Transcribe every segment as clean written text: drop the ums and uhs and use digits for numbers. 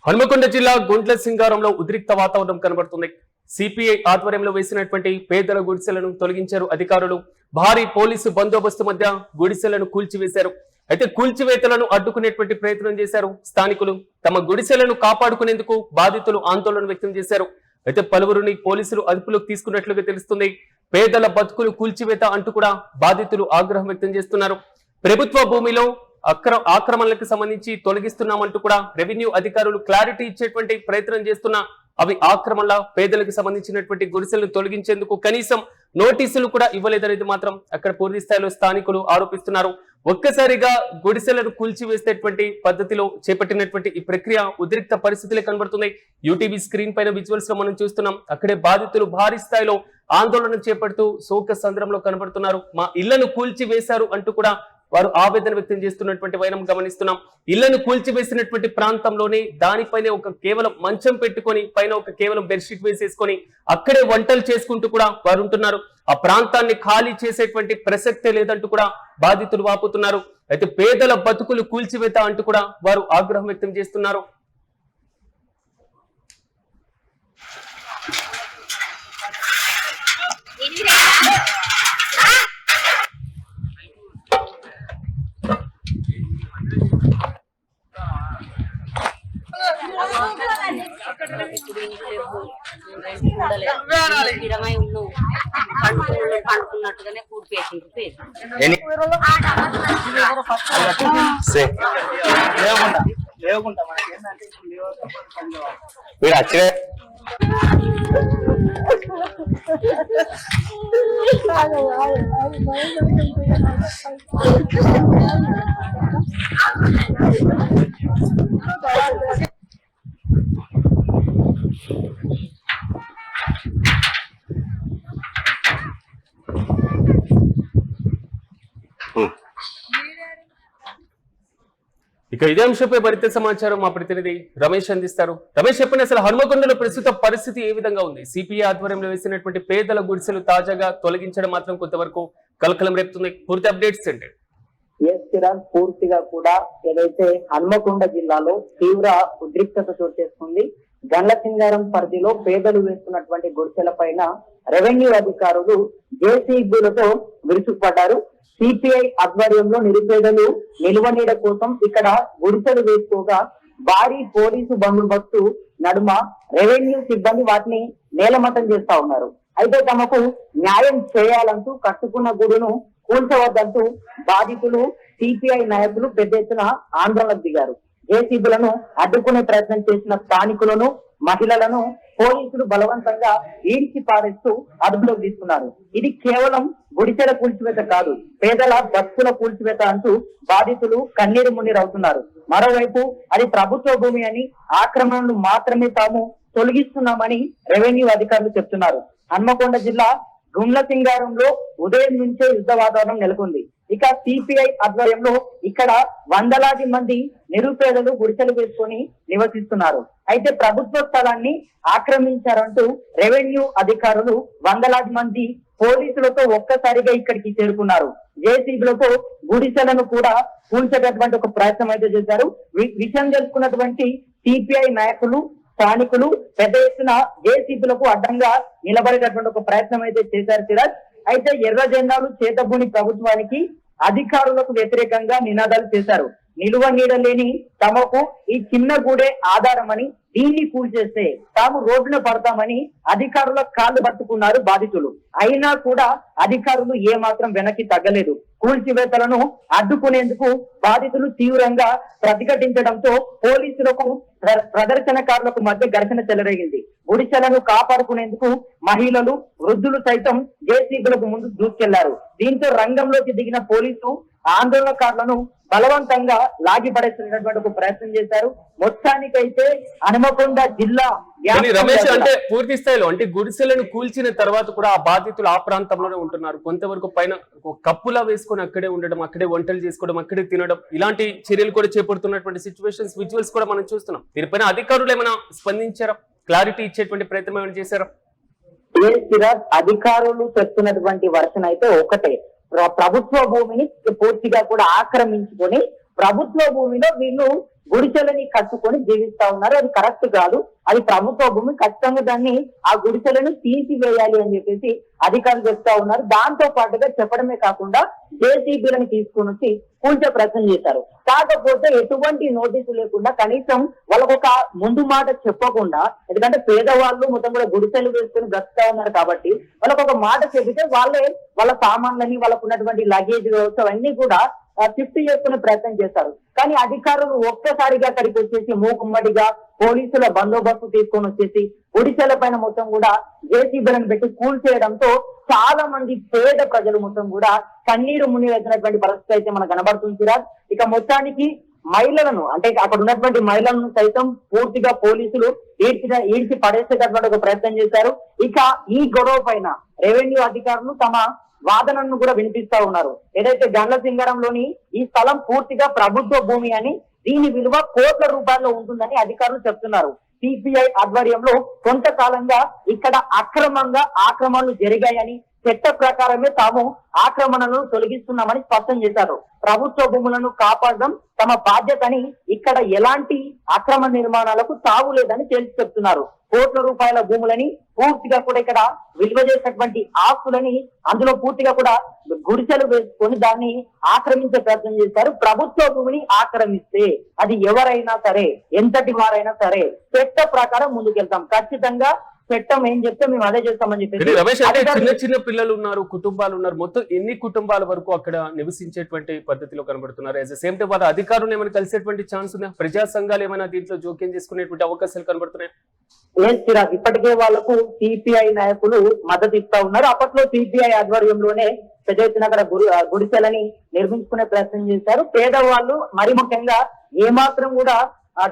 హనుమకొండ జిల్లా గుంట్ల సింగారంలో ఉద్రిక్త వాతావరణం కనబడుతుంది. సిపిఐ ఆధ్వర్యంలో వేసినటువంటి పేదల గుడిసెలను తొలగించారు అధికారులు. భారీ పోలీసు బందోబస్తు మధ్య గుడిసెలను కూల్చివేశారు. అయితే కూల్చివేతలను అడ్డుకునేటువంటి ప్రయత్నం చేశారు స్థానికులు. తమ గుడిసెలను కాపాడుకునేందుకు బాధితులు ఆందోళన వ్యక్తం చేశారు. అయితే పలువురిని పోలీసులు అదుపులోకి తీసుకున్నట్లుగా తెలుస్తుంది. పేదల బతుకులు కూల్చివేత అంటూ కూడా బాధితులు ఆగ్రహం వ్యక్తం చేస్తున్నారు. ప్రభుత్వ భూమిలో ఆక్రమణలకు సంబంధించి తొలగిస్తున్నామంటూ కూడా రెవెన్యూ అధికారులు క్లారిటీ ఇచ్చేటువంటి ప్రయత్నం చేస్తున్నా అవి ఆక్రమణ పేదలకు సంబంధించినటువంటి గుడిసెలను తొలగించేందుకు కనీసం నోటీసులు కూడా ఇవ్వలేదనేది మాత్రం అక్కడ పూర్తి స్థాయిలో స్థానికులు ఆరోపిస్తున్నారు. ఒక్కసారిగా గుడిసెలను కూల్చివేసేటువంటి పద్ధతిలో చేపట్టినటువంటి ఈ ప్రక్రియ ఉద్రిక్త పరిస్థితులే కనబడుతున్నాయి. యూటీవీ స్క్రీన్ పైన విజువల్స్ లో మనం చూస్తున్నాం. అక్కడే బాధితులు భారీ స్థాయిలో ఆందోళన చేపడుతూ శోక సంద్రంలో కనబడుతున్నారు. మా ఇళ్లను కూల్చివేశారు అంటూ కూడా వారు ఆవేదన వ్యక్తం చేస్తున్నటువంటి వైనం గమనిస్తున్నాం. ఇళ్లను కూల్చివేసినటువంటి ప్రాంతంలోనే దానిపైనే ఒక కేవలం మంచం పెట్టుకొని పైన ఒక కేవలం బెడ్షీట్ వేసేసుకొని అక్కడే వంటలు చేసుకుంటూ కూడా వారు ఉంటున్నారు. ఆ ప్రాంతాన్ని ఖాళీ చేసేటువంటి ప్రసక్తే లేదంటూ కూడా బాధితులు వాపుతున్నారు. అయితే పేదల బతుకులు కూల్చివేత అంటూ కూడా వారు ఆగ్రహం వ్యక్తం చేస్తున్నారు. పండుకున్నట్టుగానే కూర్పేసింది. ఇక ఇదే అంశంపై మరింత సమాచారం మా ప్రతినిధి రమేష్ అందిస్తారు. రమేష్, చెప్పండి, అసలు హనుమకొండలో ప్రస్తుత పరిస్థితి ఏ విధంగా ఉంది? సిపిఐ ఆధ్వర్యంలో వేసినటువంటి పేదల గుడిసెలు తాజాగా తొలగించడం మాత్రం కొంతవరకు కలకలం రేపుతుంది. పూర్తి అప్డేట్స్ ఏంటి? పూర్తిగా కూడా ఏదైతే హనుమకొండ జిల్లాలో తీవ్ర ఉద్రిక్తత చోటు చేసుకుంది. గండ్లసింగారం పరిధిలో పేదలు వేస్తున్నటువంటి గుడిసెల పైన రెవెన్యూ అధికారులు జేసీబీలతో విరుచుకుపడ్డారు. సిపిఐ ఆధ్వర్యంలో నిరుపేదలు నిల్వ నీడ కోసం ఇక్కడ గుడిసెలు వేసుకోగా భారీ పోలీసు బందోబస్తు నడుమ రెవెన్యూ సిబ్బంది వాటిని నేలమట్టం చేస్తా ఉన్నారు. అయితే తమకు న్యాయం చేయాలంటూ కట్టుకున్న గుడును కూల్చవద్దంటూ బాధితులు సిపిఐ నాయకులు పెద్ద ఎత్తున ఆందోళనకు దిగారు. జేసీబీలను అడ్డుకునే ప్రయత్నం చేసిన స్థానికులను, మహిళలను పోలీసులు బలవంతంగా ఈడ్చి పారేస్తూ అదుపులోకి తీసుకున్నారు. ఇది కేవలం గుడిసెల కూల్చివేత కాదు, పేదల బతుకుల కూల్చివేత అంటూ బాధితులు కన్నీరు మున్నీరవుతున్నారు. మరోవైపు అది ప్రభుత్వ భూమి అని, ఆక్రమణలు మాత్రమే తాము తొలగిస్తున్నామని రెవెన్యూ అధికారులు చెప్తున్నారు. హన్మకొండ జిల్లా గుండ్ల సింగారంలో ఉదయం నుంచే యుద్ధ వాతావరణం నెలకొంది. ఇక సిపిఐ ఆధ్వర్యంలో ఇక్కడ వందలాది మంది నిరుపేదలు గుడిసెలు వేసుకొని నివసిస్తున్నారు. అయితే ప్రభుత్వ స్థలాన్ని ఆక్రమించారంటూ రెవెన్యూ అధికారులు వందలాది మంది పోలీసులతో ఒక్కసారిగా ఇక్కడికి చేరుకున్నారు. జేసీబీలతో గుడిసెలను కూడా కూల్చేటటువంటి ఒక ప్రయత్నం అయితే చేశారు. విషయం తెలుసుకున్నటువంటి సిపిఐ నాయకులు, స్థానికులు పెద్ద ఎత్తున జేసీబీలకు అడ్డంగా నిలబడేటటువంటి ఒక ప్రయత్నం అయితే చేశారు సిరాజ్. అయితే ఎర్ర జెండాలు చేతబూని ప్రభుత్వానికి, అధికారులకు వ్యతిరేకంగా నినాదాలు చేశారు. నిలువ నీడ లేని తమకు ఈ చిన్న గూడే ఆధారమని, దీన్ని కూల్చేస్తే తాము రోడ్డున పడతామని అధికారుల కాళ్ళు పట్టుకున్నారు బాధితులు. అయినా కూడా అధికారులు ఏమాత్రం వెనక్కి తగ్గలేదు. కూల్చివేతలను అడ్డుకునేందుకు బాధితులు తీవ్రంగా ప్రతిఘటించడంతో పోలీసులకు, ప్రదర్శనకారులకు మధ్య ఘర్షణ చెలరేగింది. గుడిసెలను కాపాడుకునేందుకు మహిళలు, వృద్ధులు సైతం జేసీబీలకు ముందు దూసుకెళ్లారు. దీంతో రంగంలోకి దిగిన పోలీసు ఆందోళనకారులను బలవంతంగా లాగి పడేసినటువంటి ఒక ప్రయత్నం చేశారు. మొత్తానికైతే హనుమకొండ జిల్లా రమేష్, అంటే పూర్తి స్థాయిలో అంటే గుడిసెలను కూల్చిన తర్వాత కూడా ఆ బాధితులు ఆ ప్రాంతంలోనే ఉంటున్నారు. కొంతవరకు పైన కప్పులా వేసుకొని అక్కడే ఉండడం, అక్కడే వంటలు చేసుకోవడం, అక్కడే తినడం, ఇలాంటి చర్యలు కూడా చేపడుతున్నటువంటి సిచ్యువేషన్స్, విజువల్స్ కూడా మనం చూస్తున్నాం. దీనిపైన అధికారులు ఏమైనా స్పందించారా? క్లారిటీ ఇచ్చేటువంటి ప్రయత్నం ఏమైనా చేశారా? అధికారులు చెప్తున్నటువంటి వర్షన్ అయితే ఒకటే, ప్రభుత్వ భూమిని పూర్తిగా కూడా ఆక్రమించుకొని ప్రభుత్వ భూమిలో వీళ్ళు గుడిసెలని కట్టుకొని జీవిస్తా ఉన్నారు. అది కరెక్ట్ కాదు, అది ప్రభుత్వ భూమి, ఖచ్చితంగా దాన్ని ఆ గుడిసెలను తీసివేయాలి అని చెప్పేసి అధికారులు చెప్తా ఉన్నారు. దాంతో పాటుగా చెప్పడమే కాకుండా జేసీబీలను తీసుకొని వచ్చి కూల్చే ప్రయత్నం చేశారు. కాకపోతే ఎటువంటి నోటీసు లేకుండా, కనీసం వాళ్ళకొక ముందు మాట చెప్పకుండా, ఎందుకంటే పేదవాళ్ళు మొత్తం కూడా గుడిసెలు వేసుకొని బ్రతుకుతా ఉన్నారు కాబట్టి వాళ్ళకొక మాట చెబితే వాళ్ళే వాళ్ళ సామాన్లని, వాళ్ళకు ఉన్నటువంటి లగేజ్ కావచ్చు అవన్నీ కూడా షిఫ్ట్ చేసుకునే ప్రయత్నం చేస్తారు. కానీ అధికారులు ఒక్కసారిగా అక్కడికి వచ్చేసి మూకుమ్మడిగా పోలీసుల బందోబస్తు తీసుకొని వచ్చేసి గుడిసెల పైన మొత్తం కూడా జేసీబీలను పెట్టి కూల్చేయడంతో చాలా మంది పేద ప్రజలు మొత్తం కూడా కన్నీరు మునివేసినటువంటి పరిస్థితి అయితే మనకు కనబడుతుంది. ఇక మొత్తానికి మహిళలను, అంటే అక్కడ ఉన్నటువంటి మహిళలను సైతం పూర్తిగా పోలీసులు ఈడ్చి పడేసేటటువంటి ఒక ప్రయత్నం చేశారు. ఇక ఈ గొడవ పైన రెవెన్యూ అధికారులు తమ వాదనను కూడా వినిపిస్తా ఉన్నారు. ఏదైతే గండ్ల సింగారంలోని ఈ స్థలం పూర్తిగా ప్రభుత్వ భూమి అని, దీని విలువ కోట్ల రూపాయల్లో ఉంటుందని అధికారులు చెప్తున్నారు. సిపిఐ ఆధ్వర్యంలో కొంతకాలంగా ఇక్కడ అక్రమంగా ఆక్రమణలు జరిగాయని, చట్ట ప్రకారమే తాము ఆక్రమణలను తొలగిస్తున్నామని స్పష్టం చేశారు. ప్రభుత్వ భూములను కాపాడడం తమ బాధ్యతని, ఇక్కడ ఎలాంటి అక్రమ నిర్మాణాలకు తావు లేదని తేల్చి చెప్తున్నారు. కోట్ల రూపాయల భూములని పూర్తిగా కూడా ఇక్కడ విలువ చేసినటువంటి ఆస్తులని అందులో పూర్తిగా కూడా గుడిసెలు వేసుకొని దాన్ని ఆక్రమించే ప్రయత్నం చేశారు. ప్రభుత్వ భూమిని ఆక్రమిస్తే అది ఎవరైనా సరే, ఎంతటి వారైనా సరే చట్ట ప్రకారం ముందుకెళ్తాం. ఖచ్చితంగా చట్టం ఏం చెప్తే మేము అదే చేస్తామని రమేష్, అంటే చిన్న చెప్పి చిన్న పిల్లలు ఉన్నారు, కుటుంబాలు ఉన్నారు, మొత్తం ఎన్ని కుటుంబాల వరకు అక్కడ నివసించేటువంటి పద్ధతిలో కనబడుతున్నారు? అట్ ద సేమ్ టైం వాళ్ళ అధికారులు ఏమైనా కలిసేటువంటి ఛాన్స్ ఉందా? ప్రజా సంఘాలు ఏమైనా దీంట్లో జోక్యం చేసుకునేటువంటి అవకాశాలు కనబడుతున్నాయి? లేదు చిరాగ్, ఇప్పటికే వాళ్లకు సిపిఐ నాయకులు మద్దతు ఇస్తా ఉన్నారు. అప్పట్లో సిపిఐ ఆధ్వర్యంలోనే పెద్ద ఎత్తున అక్కడ గుడిసెలని నిర్మించుకునే ప్రయత్నం చేశారు. పేదవాళ్ళు, మరి ముఖ్యంగా ఏమాత్రం కూడా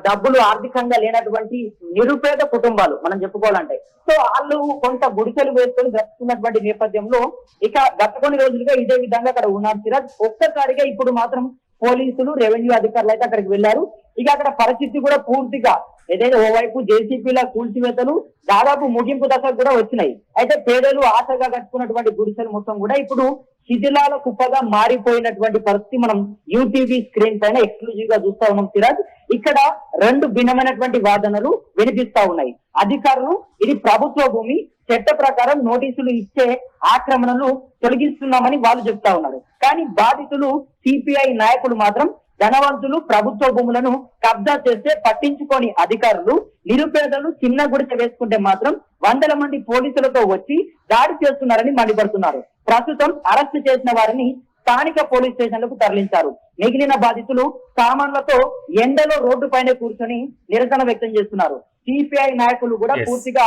డబ్బులు ఆర్థికంగా లేనటువంటి నిరుపేద కుటుంబాలు మనం చెప్పుకోవాలంటే, సో వాళ్ళు కొంత గుడిసెలు వేసుకొని బ్రతుకున్నటువంటి నేపథ్యంలో ఇక గత కొన్ని రోజులుగా ఇదే విధంగా అక్కడ ఉన్నారు సిరాజ్. ఒక్కసారిగా ఇప్పుడు మాత్రం పోలీసులు, రెవెన్యూ అధికారులు అయితే అక్కడికి వెళ్లారు. ఇక అక్కడ పరిస్థితి కూడా పూర్తిగా ఏదైతే ఓవైపు జేసీబీల కూల్చివేతలు దాదాపు ముగింపు దశకు కూడా వచ్చినాయి. అయితే పేదలు ఆశగా కట్టుకున్నటువంటి గుడిసెలు మొత్తం కూడా ఇప్పుడు శిథిలాల కుప్పగా మారిపోయినటువంటి పరిస్థితి మనం యూటీవీ స్క్రీన్ పైన ఎక్స్క్లూజివ్ గా చూస్తా ఉన్నాం సిరాజ్. ఇక్కడ రెండు భిన్నమైనటువంటి వాదనలు వినిపిస్తా ఉన్నాయి. అధికారులు ఇది ప్రభుత్వ భూమి, చట్ట ప్రకారం నోటీసులు ఇచ్చే ఆక్రమణను తొలగిస్తున్నామని వాళ్ళు చెప్తా ఉన్నారు. కానీ బాధితులు సిపిఐ నాయకులు మాత్రం ధనవంతులు ప్రభుత్వ భూములను కబ్జా చేస్తే పట్టించుకొని అధికారులు, నిరుపేదలు చిన్న గుడిసె వేసుకుంటే మాత్రం వందల మంది పోలీసులతో వచ్చి దాడి చేస్తున్నారని మండిపడుతున్నారు. ప్రస్తుతం అరెస్టు చేసిన వారిని స్థానిక పోలీస్ స్టేషన్లకు తరలించారు. మిగిలిన బాధితులు సామాన్లతో ఎండలో రోడ్డు పైన కూర్చొని నిరసన వ్యక్తం చేస్తున్నారు. సిపిఐ నాయకులు కూడా పూర్తిగా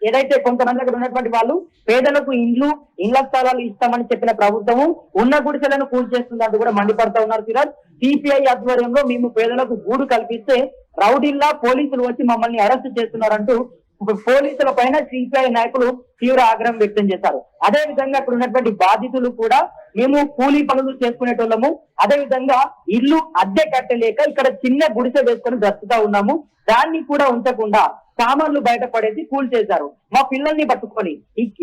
ఏదైతే కొంతమంది అక్కడ ఉన్నటువంటి వాళ్ళు పేదలకు ఇళ్ల స్థలాలు ఇస్తామని చెప్పిన ప్రభుత్వము ఉన్న గుడిసెలను కూల్చేస్తుందంటూ కూడా మండిపడతా ఉన్నారు సిరాజ్. సిపిఐ ఆధ్వర్యంలో మేము పేదలకు గూడు కల్పిస్తే రౌడీల్లా పోలీసులు వచ్చి మమ్మల్ని అరెస్టు చేస్తున్నారంటూ పోలీసుల పైన సిపిఐ నాయకులు తీవ్ర ఆగ్రహం వ్యక్తం చేశారు. అదే విధంగా అక్కడ ఉన్నటువంటి బాధితులు కూడా మేము కూలీ పనులు చేసుకునేటోళ్ళము, అదే విధంగా ఇల్లు అద్దె కట్టలేక ఇక్కడ చిన్న గుడిసె వేసుకొని బ్రతుకుతా ఉన్నాము, దాన్ని కూడా ఉంచకుండా సామాన్లు బయటపడేసి కూల్చేశారు. మా పిల్లల్ని పట్టుకొని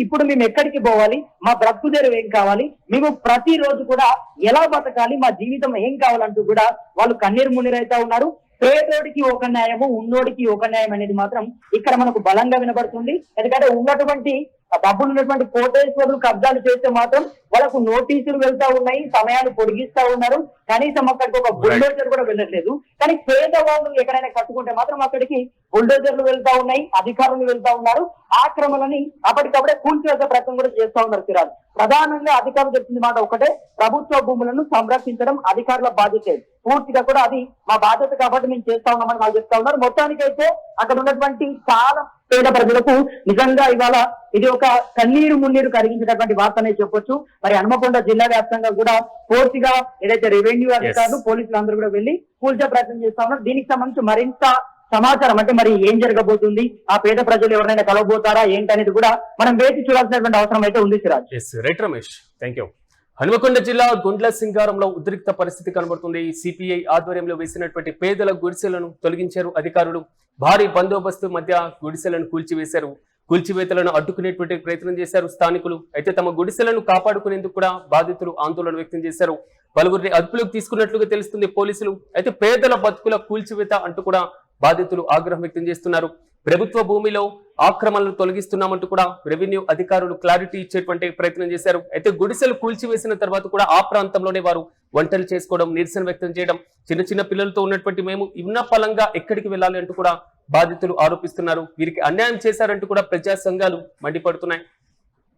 ఇప్పుడు మేము ఎక్కడికి పోవాలి, మా బ్రతుకుదేరు ఏం కావాలి, మేము ప్రతి రోజు కూడా ఎలా బతకాలి, మా జీవితం ఏం కావాలంటూ కూడా వాళ్ళు కన్నీరు మున్నీరైతా ఉన్నారు. పేదోడికి ఒక న్యాయము, ఉన్నోడికి ఒక న్యాయం అనేది మాత్రం ఇక్కడ మనకు బలంగా వినబడుతుంది. ఎందుకంటే ఉన్నటువంటి డబ్బులు ఉన్నటువంటి కోటేశ్వరులు కబ్జాలు చేస్తే మాత్రం వాళ్ళకు నోటీసులు వెళ్తా ఉన్నాయి, సమయాలు పొడిగిస్తా ఉన్నారు, కనీసం అక్కడికి ఒక బుల్డోజర్ కూడా వెళ్ళట్లేదు. కానీ పేదవాళ్ళు ఎక్కడైనా కట్టుకుంటే మాత్రం అక్కడికి బుల్డోజర్లు వెళ్తా ఉన్నాయి, అధికారులు వెళ్తా ఉన్నారు, ఆక్రమణని అప్పటికప్పుడే కూల్చివేసే ప్రయత్నం కూడా చేస్తా ఉన్నారు సిరాజ్. ప్రధానంగా అధికారులు చెప్పింది మాట ఒకటే, ప్రభుత్వ భూములను సంరక్షించడం అధికారుల బాధ్యత, పూర్తిగా కూడా అది మా బాధ్యత కాబట్టి మేము చేస్తా ఉన్నామని వాళ్ళు చెప్తా ఉన్నారు. మొత్తానికైతే అక్కడ ఉన్నటువంటి చాలా పేద ప్రజలకు నిజంగా ఇవాళ ఇది ఒక కన్నీరు మున్నీరు కరిగించినటువంటి వార్త అనేది చెప్పొచ్చు. మరి హన్మకొండ జిల్లా వ్యాప్తంగా కూడా పూర్తిగా ఏదైతే రెవెన్యూ అధికారులు, పోలీసులు అందరూ కూడా వెళ్లి కూల్చే ప్రయత్నం చేస్తా ఉన్నారు. దీనికి సంబంధించి మరింత సమాచారం, అంటే మరి ఏం జరగబోతుంది, ఆ పేద ప్రజలు ఎవరైనా కలవబోతారా ఏంటనేది కూడా మనం వేచి చూడాల్సినటువంటి అవసరం అయితే ఉంది Siraj. Right Ramesh, thank you. Hanamkonda జిల్లా గుండ్ల సింగారంలో ఉద్రిక్త పరిస్థితి కనబడుతుంది. సిపిఐ ఆధ్వర్యంలో వేసినటువంటి పేదల గుడిసెలను తొలగించారు అధికారులు. భారీ బందోబస్తు మధ్య గుడిసెలను కూల్చివేశారు. కూల్చివేతలను అడ్డుకునేటువంటి ప్రయత్నం చేశారు స్థానికులు. అయితే తమ గుడిసెలను కాపాడుకునేందుకు కూడా బాధితులు ఆందోళన వ్యక్తం చేశారు. పలువురిని అదుపులోకి తీసుకున్నట్లుగా తెలుస్తుంది పోలీసులు. అయితే పేదల బతుకుల కూల్చివేత అంటూ కూడా బాధితులు ఆగ్రహం వ్యక్తం చేస్తున్నారు. ప్రభుత్వ భూమిలో ఆక్రమణలు తొలగిస్తున్నామంటూ కూడా రెవెన్యూ అధికారులు క్లారిటీ ఇచ్చేటువంటి ప్రయత్నం చేశారు. అయితే గుడిసెలు కూల్చివేసిన తర్వాత కూడా ఆ ప్రాంతంలోనే వారు వంటలు చేసుకోవడం, నిరసన వ్యక్తం చేయడం, చిన్న చిన్న పిల్లలతో ఉన్నటువంటి మేము ఉన్న పలంగా ఎక్కడికి వెళ్ళాలి అంటూ కూడా బాధితులు ఆరోపిస్తున్నారు. వీరికి అన్యాయం చేశారంటూ కూడా ప్రజా సంఘాలు మండిపడుతున్నాయి.